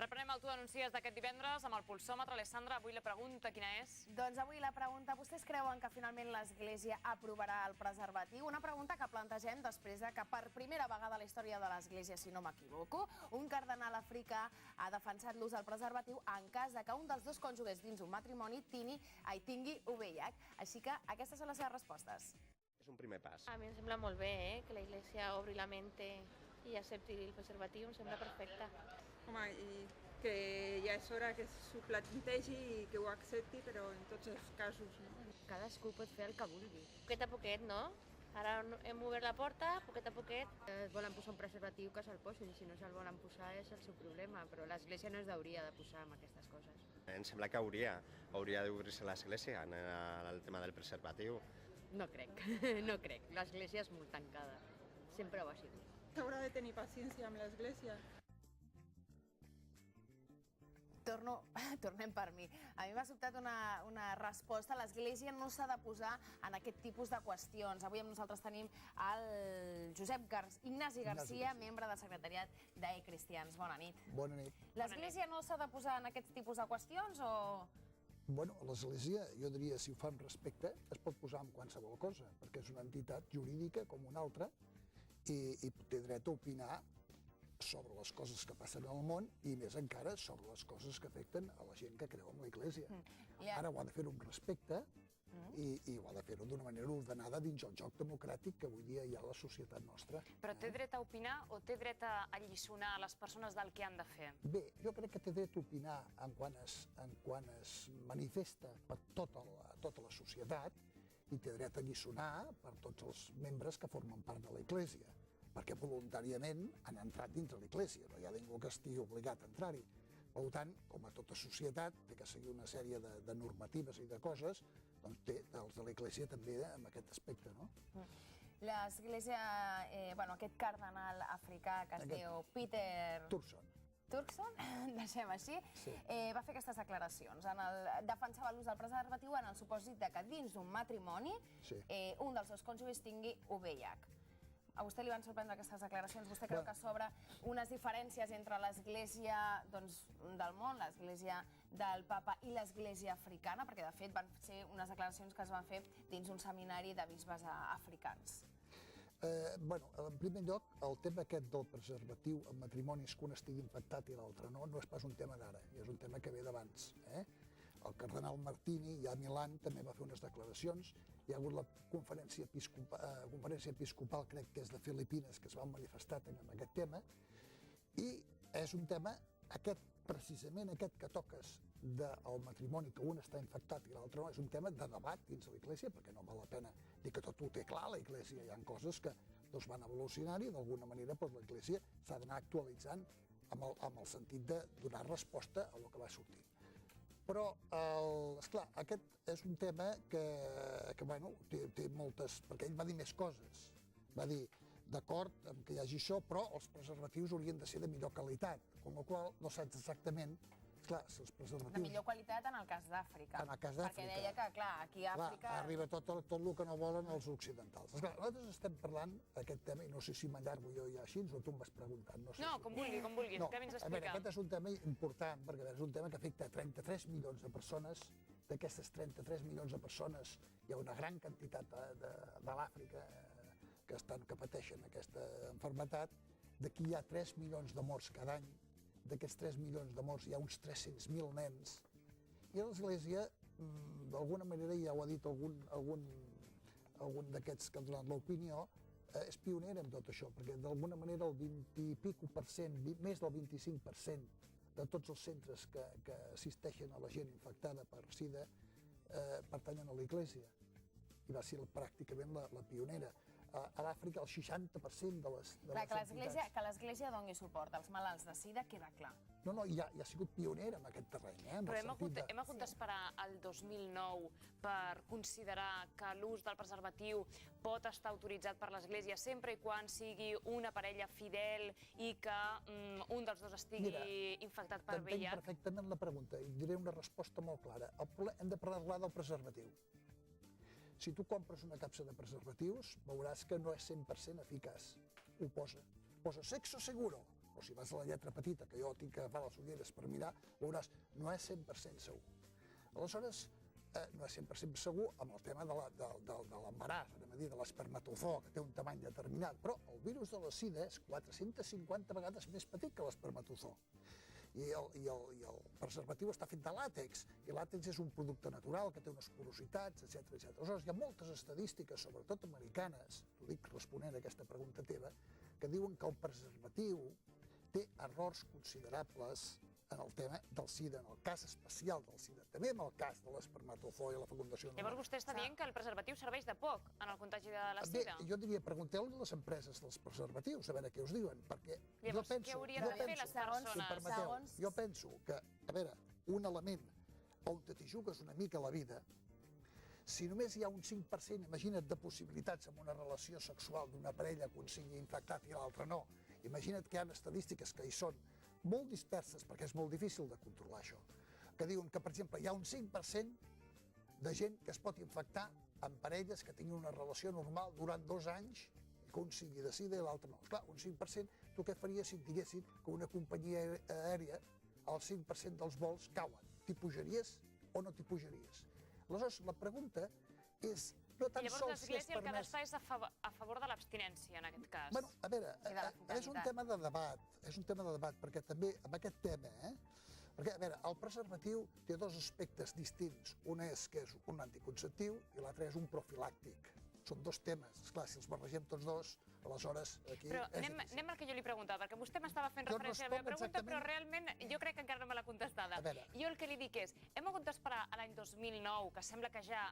Reprenem el Tu Denuncies d'aquest divendres amb el pulsòmetre. Alessandra, avui la pregunta quina és? Doncs avui la pregunta, vostès creuen que finalment l'Església aprovarà el preservatiu? Una pregunta que plantegem després que per primera vegada a la història de l'Església, si no m'equivoco, un cardenal africà ha defensat l'ús del preservatiu en cas que un dels dos cònjuges dins un matrimoni tingui VIH. Així que aquestes són les seves respostes. És un primer pas. A mi em sembla molt bé que la Iglesia obri la mente i accepti el preservatiu, em sembla perfecte. Home, i que ja és hora que s'ho plantegi i que ho accepti, però en tots els casos. Cadascú pot fer el que vulgui. Poquet a poquet, no? Ara hem obert la porta, poquet a poquet. Es volen posar un preservatiu, que se'l posin, i si no se'l volen posar és el seu problema, però l'Església no es hauria de posar amb aquestes coses. Em sembla que hauria d'obrir-se l'Església en el tema del preservatiu. No crec, no crec. L'Església és molt tancada. Sempre ho ha sigut. S'haurà de tenir paciència amb l'Església. Tornem per mi. A mi m'ha sobtat una resposta. L'Església no s'ha de posar en aquest tipus de qüestions. Avui amb nosaltres tenim el Ignasi Garcia, membre del secretariat d'E-Cristians. Bona nit. Bona nit. L'Església no s'ha de posar en aquests tipus de qüestions o...? Bueno, l'Església, jo diria, si ho fa amb respecte, es pot posar en qualsevol cosa, perquè és una entitat jurídica com una altra i té dret a opinar sobre les coses que passen al món i més encara sobre les coses que afecten a la gent que creu en l'Església. Ara ho ha de fer amb respecte i ho ha de fer-ho d'una manera ordenada dins el joc democràtic que avui dia hi ha a la societat nostra. Però té dret a opinar o té dret a alliçonar les persones del que han de fer? Bé, jo crec que té dret a opinar en quan es manifesta per tota la societat i té dret a alliçonar per tots els membres que formen part de l'Església, perquè voluntàriament han entrat dintre l'Església, no hi ha ningú que estigui obligat a entrar-hi. Per tant, com a tota societat, té que seguir una sèrie de normatives i de coses, doncs té els de l'Església també en aquest aspecte, no? L'Església, aquest cardenal africà que es diu Peter... Turkson, deixem així, va fer aquestes declaracions. Defensava l'ús del preservatiu en el supòsit que dins d'un matrimoni un dels seus cònjuges tingui VIH. A vostè li van sorprendre aquestes declaracions? Vostè creu que s'obre unes diferències entre l'Església del món, l'Església del Papa i l'Església africana? Perquè, de fet, van ser unes declaracions que es van fer dins un seminari de bisbes africans. Bueno, en primer lloc, el tema aquest del preservatiu en matrimonis que un estigui infectat i l'altre no és pas un tema d'ara, és un tema que ve d'abans. El cardenal Martini, ja a Milan, també va fer unes declaracions. Hi ha hagut la conferència episcopal, crec que és de Filipines, que es va manifestar també en aquest tema. I és un tema, precisament aquest que toques del matrimoni, que un està infectat i l'altre no, és un tema de debat dins de l'Església, perquè no val la pena dir que tot ho té clar a l'Església. Hi ha coses que van evolucionar i d'alguna manera l'Església s'ha d'anar actualitzant amb el sentit de donar resposta a el que va sortir. Però, esclar, aquest és un tema que té moltes... perquè ell va dir més coses. Va dir, d'acord amb que hi hagi això, però els preservatius haurien de ser de millor qualitat, amb la qual cosa no saps exactament, clar, si els preservatius... De millor qualitat en el cas d'Àfrica. En el cas d'Àfrica. Perquè deia que, clar, aquí a Àfrica... Arriba tot el que no volen els occidentals. Esclar, nosaltres estem parlant d'aquest tema, i no sé si m'allargo jo ja així, o tu em vas preguntant. No, com vulguis, que vens a explicar. Aquest és un tema important, perquè és un tema que afecta 33 milions de persones. D'aquestes 33 milions de persones hi ha una gran quantitat de l'Àfrica que pateixen aquesta malaltia. D'aquí hi ha 3 milions de morts cada any. D'aquests 3 milions de morts hi ha uns 300.000 nens. I l'Església, d'alguna manera, ja ho ha dit algun d'aquests que han donat l'opinió, és pionera en tot això, perquè d'alguna manera el 20 i pico per cent, més del 25% de tots els centres que assisteixen a la gent infectada per SIDA pertanyen a l'Església. I va ser pràcticament la pionera. A l'Àfrica el 60% de les entitats... Que l'Església doni suport als malalts de SIDA queda clar. No, ja ha sigut pionera en aquest terreny. Però hem hagut d'esperar el 2009 per considerar que l'ús del preservatiu pot estar autoritzat per l'Església sempre i quan sigui una parella fidel i que un dels dos estigui infectat per VIH? T'entenc perfectament la pregunta i diré una resposta molt clara. Hem de parlar del preservatiu. Si tu compres una capsa de preservatius, veuràs que no és 100% eficaç. Ho posa. Posa sexo seguro. o si vas a la lletra petita, que jo tinc que agafar les ulleres per mirar, veuràs, no és 100% segur. Aleshores, no és 100% segur amb el tema de l'embaràs, de l'espermatozoo, que té un tamany determinat, però el virus de la sida és 450 vegades més petit que l'espermatozoo. I el preservatiu està fet de làtex, i làtex és un producte natural que té unes porositats, etc. Aleshores, hi ha moltes estadístiques, sobretot americanes, t'ho dic responent a aquesta pregunta teva, que diuen que el preservatiu té errors considerables en el tema del SIDA, en el cas especial del SIDA, també en el cas de l'espermatozoo i la fecundació normal. Llavors vostè està dient que el preservatiu serveix de poc en el contagi de la SIDA? Bé, jo diria, pregunteu-li a les empreses dels preservatius, a veure què us diuen, perquè llavors, què haurien de fer les persones? Jo penso que, a veure, un element on t'hi jugues una mica la vida, si només hi ha un 5%, imagina't, de possibilitats en una relació sexual d'una parella que un sigui infectat i l'altre no, imagina't que hi ha estadístiques que hi són molt disperses, perquè és molt difícil de controlar això, que diuen que, per exemple, hi ha un 5% de gent que es pot infectar en parelles que tinguin una relació normal durant 2 anys, que un sigui de SIDA i l'altre no. Esclar, un 5%, tu què faries si et diguessin que una companyia aèria, el 5% dels vols cauen? T'hi pujaries o no t'hi pujaries? Aleshores, la pregunta és no tan sols si és permès... Llavors l'Església el que ha d'estar és a favor de l'abstinència, en aquest cas. Bueno, a veure, és un tema de debat, perquè també amb aquest tema, perquè, a veure, el preservatiu té 2 aspectes distints. Un és que és un anticonceptiu i l'altre és un profilàctic. Són 2 temes. Esclar, si els barregem tots 2, aleshores aquí però és difícil. anem al que jo li preguntava, perquè vostè m'estava fent referència a la meva pregunta, però realment jo crec que encara no me l'ha contestada. Jo el que li dic és, hem hagut d'esperar a l'any 2009, que sembla que ja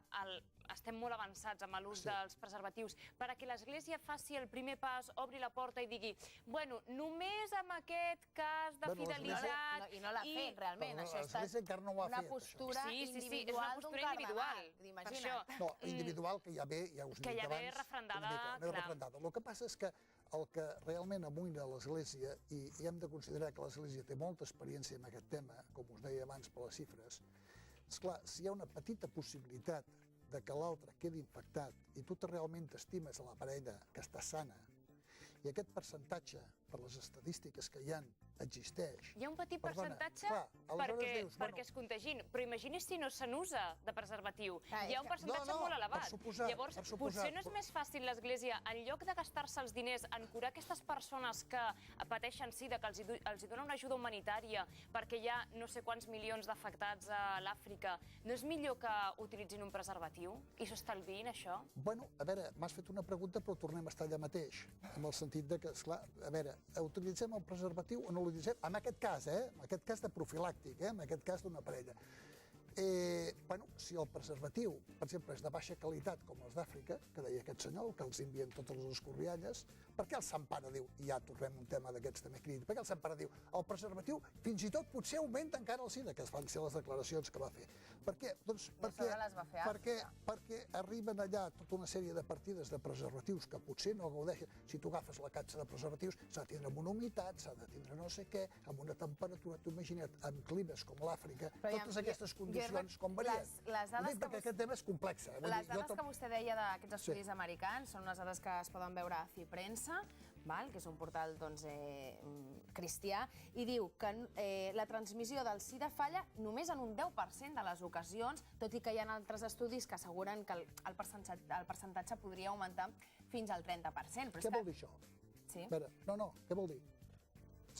estem molt avançats amb l'ús dels preservatius, perquè l'Església faci el primer pas, obri la porta i digui, bueno, només amb aquest cas de fidelitat... I no l'ha fet, realment. Això ha estat una postura individual d'un cardenal. Imagina't. No, individual que ja ve, ja us que ja ve refrendada, clar. El que passa és que el que realment amoïna l'Església, i hem de considerar que l'Església té molta experiència en aquest tema, com us deia abans per les xifres, esclar, si hi ha una petita possibilitat de que l'altre quedi infectat i tu realment t'estimes a la parella que està sana, i aquest percentatge, per les estadístiques que hi ha, existeix. Hi ha un petit percentatge perquè es contagin, però imagini's si no se n'usa de preservatiu. Hi ha un percentatge molt elevat. Llavors, potser no és més fàcil l'Església, en lloc de gastar-se els diners en curar aquestes persones que pateixen SIDA, que els dona una ajuda humanitària, perquè hi ha no sé quants milions d'afectats a l'Àfrica, no és millor que utilitzin un preservatiu i s'estalviïn això? Bueno, a veure, m'has fet una pregunta, però tornem a estar allà mateix, en el sentit de que, esclar, a veure, utilitzem el preservatiu o no l'utilitzem? En aquest cas, en aquest cas de profilàctic, en aquest cas d'una parella. Bueno, si el preservatiu, per exemple, és de baixa qualitat, com els d'Àfrica, que deia aquest senyor, que els envien totes les escorrialles, per què el Sant Pare diu, i ja tornem un tema d'aquests també crític, per què el Sant Pare diu, el preservatiu fins i tot potser augmenta encara el SIDA, que van ser les declaracions que va fer. Per què? Doncs perquè arriben allà tota una sèrie de partides de preservatius que potser no gaudeixen. Si tu agafes la capsa de preservatius, s'ha de tindre amb una humitat, s'ha de tindre no sé què, amb una temperatura, t'ho imagina't, amb climes com l'Àfrica, totes aquestes condicions com varien. Ho dic perquè aquest tema és complex. Les dades que vostè deia d'aquests estudis americans són unes dades que es poden veure a Ciprensa, que és un portal cristià, i diu que la transmissió del SIDA falla només en un 10% de les ocasions, tot i que hi ha altres estudis que asseguren que el percentatge podria augmentar fins al 30%. Què vol dir això? Sí. No, què vol dir?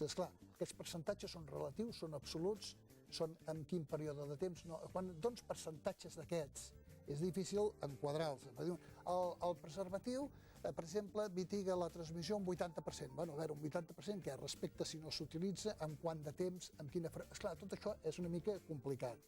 Esclar, aquests percentatges són relatius, són absoluts, són en quin període de temps. Quan dones percentatges d'aquests, és difícil enquadrar-los. El preservatiu, per exemple, mitiga la transmissió un 80%. Bueno, a veure, un 80% que respecte si no s'utilitza, en quant de temps, en quina... Esclar, tot això és una mica complicat.